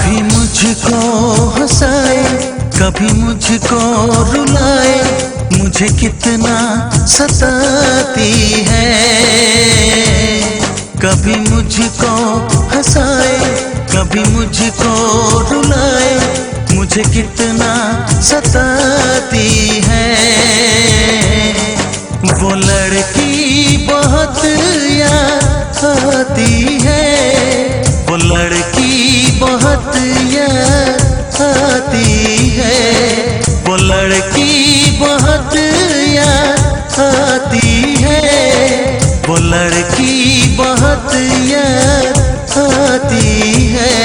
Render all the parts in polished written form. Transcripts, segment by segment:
कभी मुझको हंसाए, कभी मुझको रुलाए, मुझे कितना सताती है। कभी मुझको हंसाए, कभी मुझको रुलाए, मुझे कितना सताती है। वो लड़की बहुत याद आती है, वो लड़की बहुत याद आती है, वो लड़की बहुत याद आती है, वो लड़की बहुत याद आती है।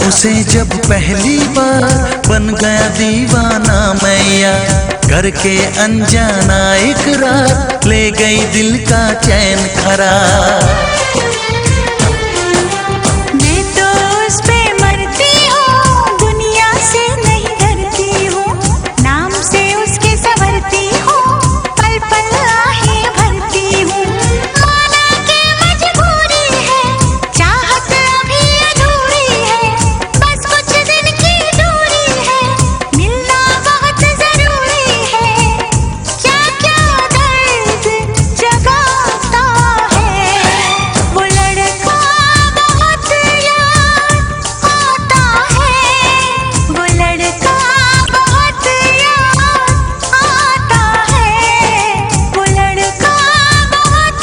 उसे जब पहली बार बन गया दीवाना मैया, करके अनजाना इकरार ले गई दिल का चैन खरार। मैं तो उस पे मरती हूँ, दुनिया से नहीं डरती हूँ, नाम से उसके संवरती हूँ, पल पल आहें भरती हूँ। माना के मजबूरी है, चाहत अभी अधूरी है, बस कुछ दिन की दूरी है, मिलना बहुत जरूरी है। क्या क्या दर्द जगाता है, वो लड़का बहुत याद आता है, वो लड़का बहुत याद आता है, वो लड़का बहुत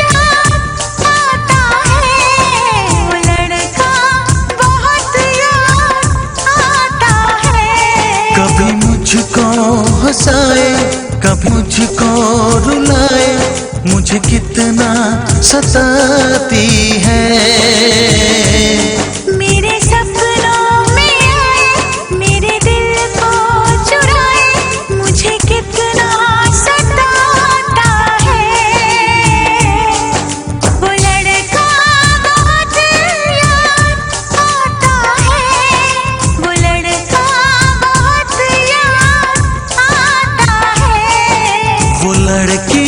याद आता है, वो लड़का बहुत याद आता है। कभी मुझको हंसाए, कभी मुझको रुलाए, मुझे कितना सताती है। मेरे सपनों में आए, मेरे दिल को चुराए, मुझे कितना सताता है। वो लड़का बहुत याद आता है, वो लड़का बहुत याद आता है। वो लड़की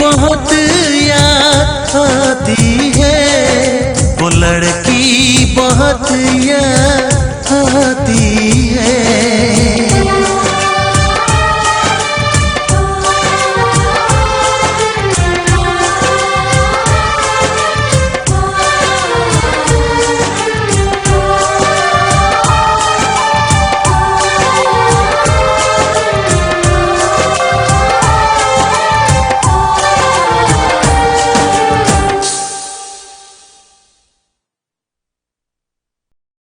बहुत याद आती है, वो लड़की बहुत याद